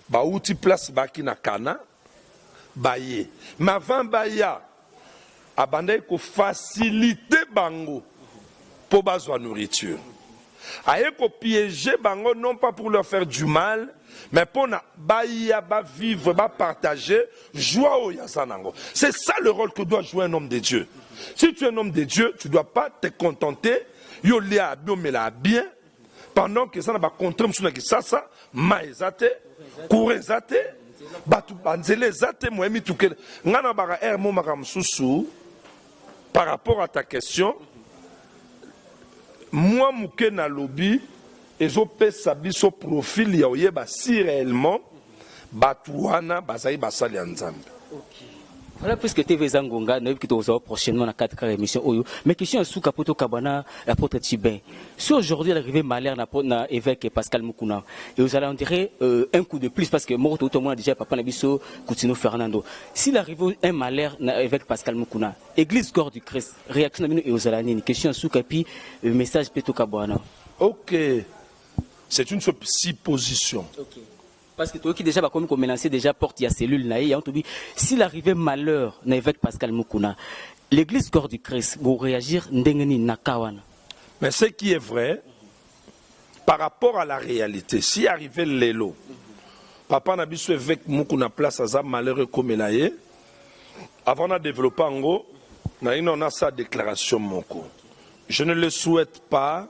Baouti place baki na kana baye. Mais avant baya abandai ko faciliter bango pour bazwa nourriture. Aye ko piéger bango non pas pour leur faire du mal, mais pour na baya ba vivre, ba partager joie au yasanango. C'est ça le rôle que doit jouer un homme de Dieu. Si tu es un homme de Dieu, tu dois pas te contenter yo lia bien pendant que ça n'a pas contre msuna ki sasa maezate Kourezate, batu banzele zate moemi tukele. Ngana bara mo makamsusu. Par rapport à ta question, moi mouke na lobby et je peux sabiso profil ya oyeba si réellement batuana bazai basali nzambe. OK. Voilà, puisque TV Zangonga, nous avons vu prochainement dans 4 émissions. Mais question est sous Kapoto Kabana, l'apôtre Tibin. Si aujourd'hui l'arrivée malheur n'a évêque Pascal Mukuna, et vous allez en dire un coup de plus, parce que moi, tout le monde déjà, Papa Nabiso, Coutinho Fernando. Si l'arrivée un malheur n'a évêque Pascal Mukuna, Église corps du Christ, réaction et vous allez une question sous Kapi, message Peto Kabana. Ok. C'est une supposition. Ok. Parce que toi qui déjà comme menacer déjà porte il y a cellule là et on te dit s'il arrivait malheur avec Pascal Mukuna, l'église corps du Christ pour réagir ndengeni nakawana. Mais ce qui est vrai par rapport à la réalité, si arrivait l'élo, papa n'a biso avec Mukuna place à malheureux comme il avant de développer en gros, on a sa déclaration moko. Je ne le souhaite pas.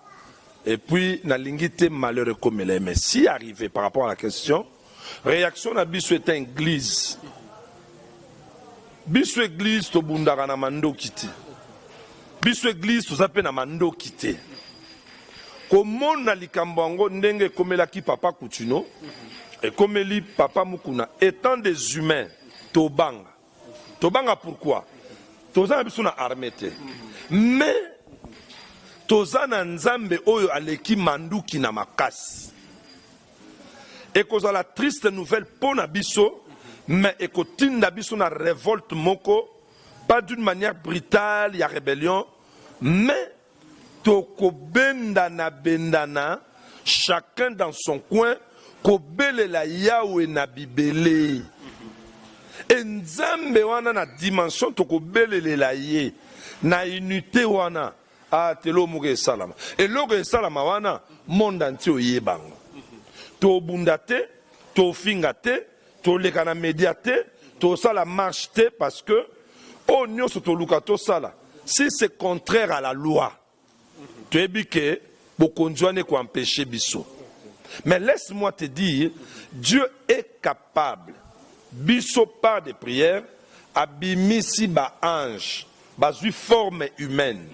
Et puis, na lingité malheureux comme il est. Mais si arrivé par rapport à la question, réaction n'a pas souhaité une église biso église to bundaka na mandoki te. Biso église to zape na mandoki te. Komona likambo yango ndenge komelaki papa Coutinho et komeli papa Mukuna étant des humains tobanga. Tobanga pourquoi? Toza biso na armée te. Mais toza na nzambe oyo aleki manduki na makasi. Et cause la triste nouvelle pour Nabiso, mais ekotinda biso na révolte moko, pas d'une manière brutale, il y a rébellion, mais toko bendana bendana, chacun dans son coin, kobele la Yahweh na bibele. Et nzambe wana na dimension toko bele la ye, na unité wana, a telo muge salama. Et loge salama wana, monde entier oyebango. To bundate, to fingate, to lekana mediate, to sala marche te parce que oh nyoso to lukato sala. Si c'est contraire à la loi, tu es bique bokonjwane ko empêcher biso. Mais laisse-moi te dire, Dieu est capable, biso par des prières, abimisi ba ange, bazui forme humaine,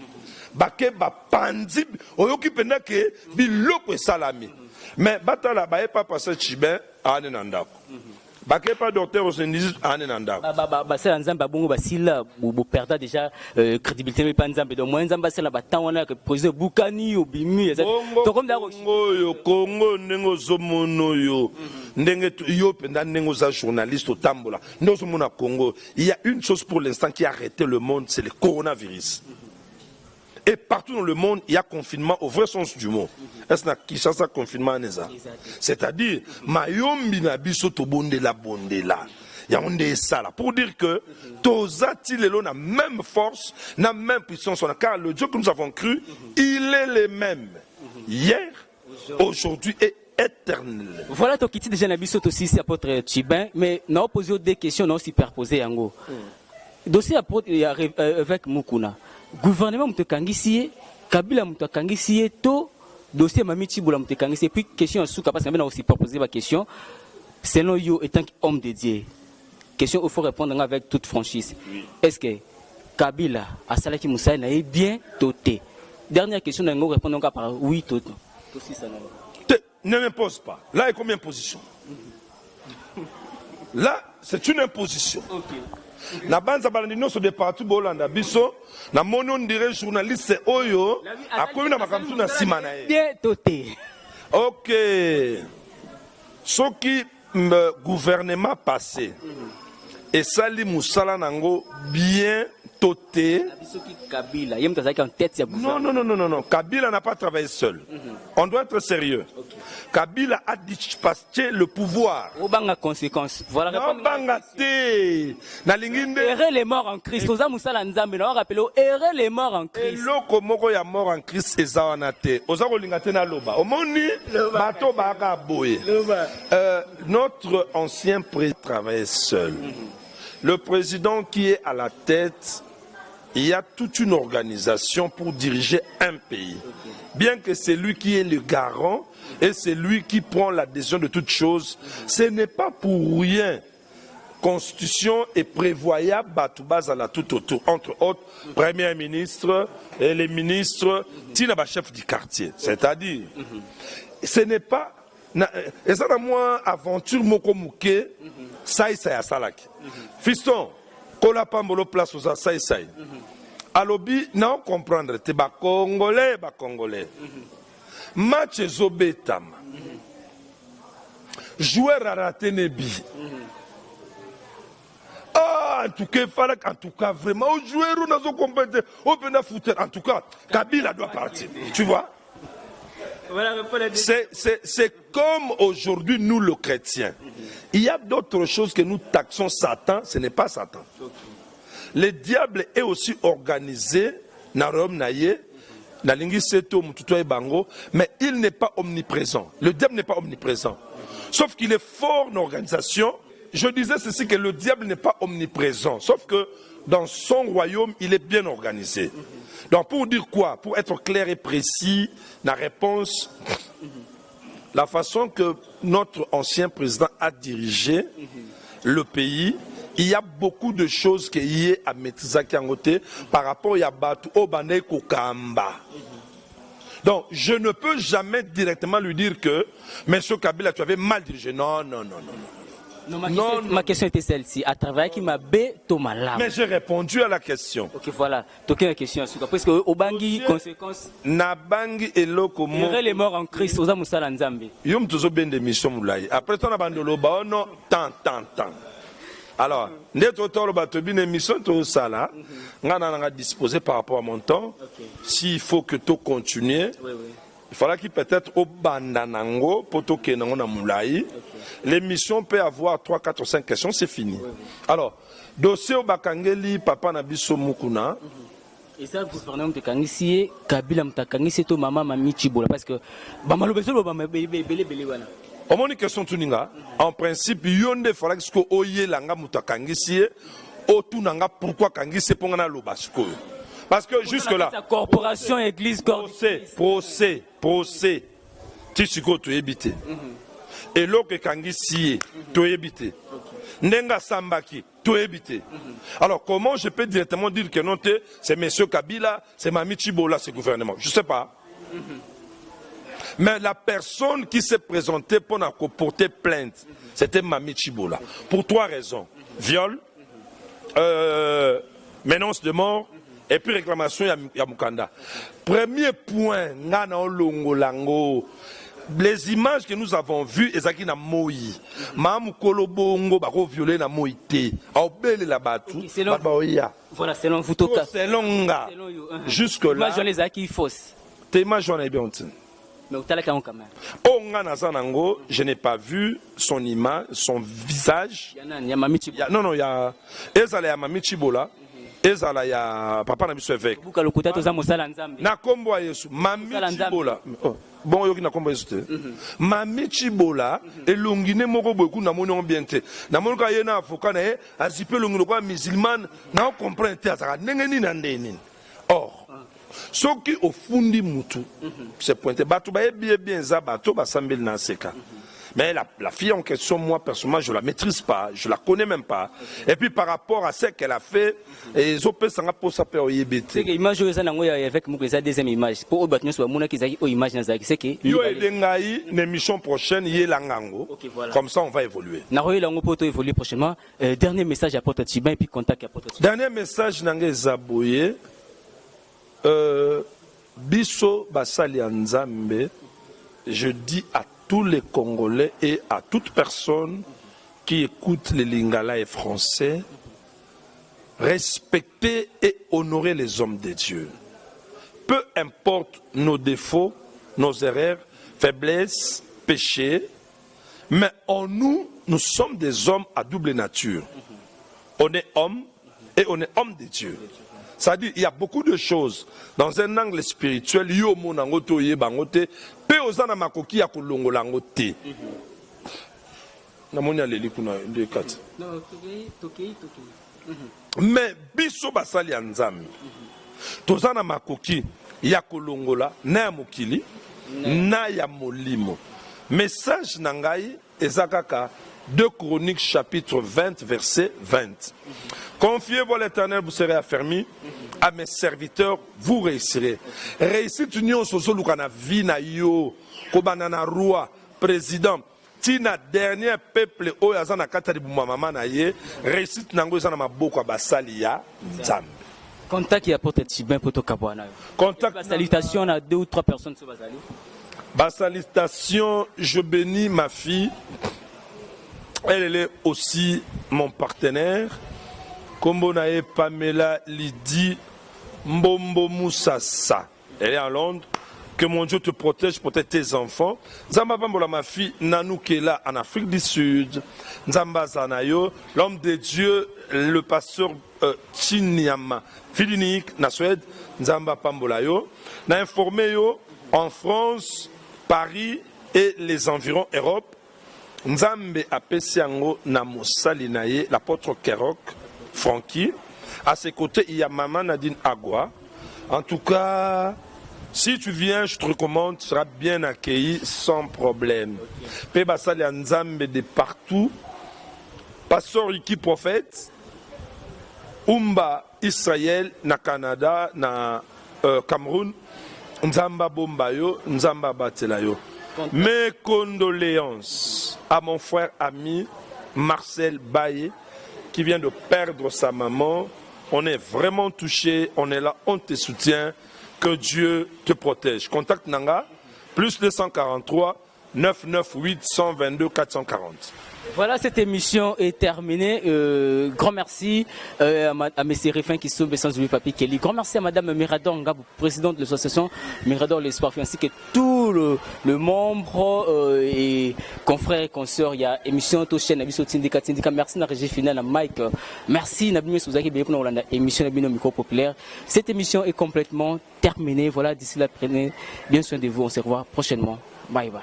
bake ba pandi, oyoki pena ke biloko salami. Mais batala bae pas passer chibin ane nandako. Baké pas docteur au sénisme ane nandako. C'est un zamba bongo basila bu perdre déjà crédibilité mais pas un zamba de moins zamba c'est la bataille on a que poser bukani au bimu to comme yo Congo nengo zomono yo ndenge yo penda nengo za journaliste au tambola ndo zomona Congo il y a une chose pour l'instant qui a arrêté le monde c'est le coronavirus. Et partout dans le monde, il y a confinement au vrai sens du mot. Est-ce que ça confinement neza? C'est-à-dire, mayombi na biso to bondela. Il y a un ça là. Pour dire que tozati lelo na même force, na même puissance. Car le Dieu que nous avons cru, il est le même. Hier, aujourd'hui et éternel. Voilà, tu quittes déjà Nabiso aussi, c'est apôtre Tchibin, mais nous avons posé des questions, nous avons superposé en gros. Dossier avec Mukuna. Gouvernement mutekangisiye, Kabila mutekangisiye, to dossier Mamichi Boula mutekangisiye. Puis question sous parce qu'on a aussi proposé ma question. Selon yo étant homme de Dieu, question il faut répondre avec toute franchise. Est-ce que Kabila a salaki Moussa n'a bien doté? Dernière question, nous répondons par oui tout. Ne m'impose pas. Là, il y a combien de positions? Là, c'est une imposition. Na banza balandino so de partout bolanda biso na mono ndire journaliste oyo akomi na makamsu na sima na ye bien doté. OK. Soki gouvernement passé et sali musala nango bien doté. Non. Kabila n'a pas travaillé seul. On doit être sérieux. Kabila a dispatché le pouvoir. Obanga conséquence. Voilà. Non, bangate. Na linginde. Errer les morts en Christ. Oza musala nzambe na rappelé errer les morts en Christ. Eloko moko ya mort en Christ ezawana te. Oza ko lingate na loba. Omoni bato baka boye. Notre ancien président travaillait seul. Le président qui est à la tête, il y a toute une organisation pour diriger un pays. Bien que c'est lui qui est le garant et c'est lui qui prend la décision de toutes choses, ce n'est pas pour rien. Constitution est prévoyable à la tout autour, entre autres, Premier ministre et les ministres, Tina chef du quartier. C'est-à-dire, ce n'est pas. Et ça, moi, aventure moko muke, ça y salaki. Fiston, kola pambolo place aux saï. Alobi, non comprendre, te ba congolais. Match zobetama. Joueur a raté Nebi. Ah, en tout cas, vraiment, joueur on a compété, on peut foutre. En tout cas, Kabila doit partir. Tu vois? C'est comme aujourd'hui, nous, le chrétien. Il y a d'autres choses que nous taxons Satan, ce n'est pas Satan. Le diable est aussi organisé, mais il n'est pas omniprésent. Le diable n'est pas omniprésent. Sauf qu'il est fort en organisation. Je disais ceci, que le diable n'est pas omniprésent. Sauf que dans son royaume, il est bien organisé. Donc pour dire quoi? Pour être clair et précis, la réponse, la façon que notre ancien président a dirigé le pays, il y a beaucoup de choses qui y est à maîtriser par rapport à Batu Obane Kokamba. Donc, je ne peux jamais directement lui dire que M. Kabila, tu avais mal dirigé. Non. Ma question était celle-ci. À travers qui m'a bétomalam. Mais j'ai répondu à la question. Ok, voilà. Toquez la question. Parce que au Bangi, conséquence. Nabangi et Lokomo. Les morts en Christ, aux Amoussala Nzambi. Yom toujours bien des missions moulaï. Après, ton abandon, bah, non, tant. Alors, une émission tout ça là, on a disposé par rapport à mon temps. S'il faut que tu continues, il faudra qu'il peut-être au bandanango pour tout que nous moulaï. L'émission peut avoir 3, 4 ou 5 questions, c'est fini. Alors, dossier au Bakangeli, papa Nabiso Mukuna. Et ça, vous parlez de Kangisi, Kabila Mtakangisi, to maman Mami Chibola, parce que Bamalo Besolo, Bamabele, voilà. Au moins une question tuninga. En principe, yonde fera que ce que oye langa mutakangisi, otunanga pourquoi kangisi pongana lobasko. Parce que jusque là. Corporation, église, procès. Tisuko tu évité. Et l'autre kangisi, tu évité. Nenga Sambaki, tu évité. Alors comment je peux directement dire que non, c'est M. Kabila, c'est Mami Chibola, c'est le gouvernement? Je ne sais pas. Mais la personne qui s'est présentée pour porter plainte, c'était Mami Chibola. Pour 3 raisons. Viol, menace de mort, et puis réclamation à Mukanda. Premier point, les images que nous avons vues, ezaki na moi. Mamu kolobongo bako violé na moïté. Aobele la batu. Voilà, selon vous, selon nga. Jusque là. Image les acquis fausses. Tes images on est bien. Mais au talaka quand même. Onga Nazanango, je n'ai pas vu son image, son visage. Il y a Mami Chibola. Non, il y a Ezala ya Mami Chibola. Ezala ya papa na biso évêque. Buka lokuta to za musala nzambe. Na kombo ya Yesu, Mami Chibola. Bon yoki na kombo Yesu te. Mami Chibola elongine moko boku na moni on bien te. Na moni ka yena avocat na azipe longino kwa musulman na on comprend te azaka ndenge ni na ndeni. Or ce qui au fond du mutu, c'est pointé. Batou ba bien za batou ba sambel na seka. Mais la fille en question, moi personnellement, je la maîtrise pas, je la connais même pas. Et puis par rapport à ce qu'elle a fait, les OP sanga pour sa peur yébété. C'est que image ça nangoya avec moi ça deuxième image. Pour obatnyo soit mona kizaki o image na zaki c'est que yo edengai une émission prochaine yé langango. Comme ça on va évoluer. Na roye lango poto évoluer prochainement. Dernier message à Porte Chiba et puis contact à Porte Chiba. Dernier message nangé zaboye. Biso basali Nzambe, je dis à tous les Congolais et à toute personne qui écoute les Lingala et français, respectez et honorez les hommes de Dieu. Peu importe nos défauts, nos erreurs, faiblesses, péchés, mais en nous, nous sommes des hommes à double nature. On est homme et on est homme de Dieu. C'est-à-dire, il y a beaucoup de choses dans un angle spirituel. Yo monango to ye bangote, pe ozana makoki ya kolongolango te. Na moni aleli kuna de kat. Mais biso basali ya Nzambe. Tozana makoki ya kolongola na ya mokili na ya molimo. Message nangai ezakaka 2 Chroniques chapitre 20 verset 20. Confiez-vous à l'Éternel, vous serez affermis. À mes serviteurs, vous réussirez. Réussite union soso lukana vina yo kobanana roi président. Tina dernier peuple oyazana katari bumama na ye réussite nango ezana maboko basali ya Nzambe. Contact qui apporte Tibin poto kabwana. Contact salutation à 2 ou 3 personnes sur Basali. Salutation, je bénis ma fille. Elle est aussi mon partenaire. Kombonae Pamela Lydie Mbombo Moussassa. Elle est à Londres. Que mon Dieu te protège, protège tes enfants. Nzamba Bambola, ma fille, Nanou qui est là en Afrique du Sud. Nzamba Zanayo, l'homme de Dieu, le pasteur Chinyama, Philippe na Suède. Nzamba Pambolayo. N'a informé yo en France, Paris et les environs Europe. Nzambe apesiango na mosali na ye, l'apôtre Kerok Francky. À ses côtés, il y a Maman Nadine Agua. En tout cas, si tu viens, je te recommande, tu seras bien accueilli sans problème. Pe basali Nzambe de partout. Pasteur Ricky Prophète, Umba Israël na Canada, na Cameroun, Nzamba Bombayo, Nzamba Batelayo. Mes condoléances à mon frère ami Marcel Baye qui vient de perdre sa maman. On est vraiment touché, on est là, on te soutient, que Dieu te protège. Contact Nanga, plus 243 998 122 440. Voilà, cette émission est terminée. Grand merci à M. Réfin qui sauve sans oublier Papi Kelly. Grand merci à Mme Mirador Ngabou, présidente de l'association Mirador l'Espoir, ainsi que tout le membre et confrères et consoeurs. Il y a émission Tochen, Abisso Tindika. Merci à la régie finale, à Mike. Merci à Souzaki pour l'émission de Micro Populaire. Cette émission est complètement terminée. Voilà, d'ici là, prenez bien soin de vous. On se revoit prochainement. Bye bye.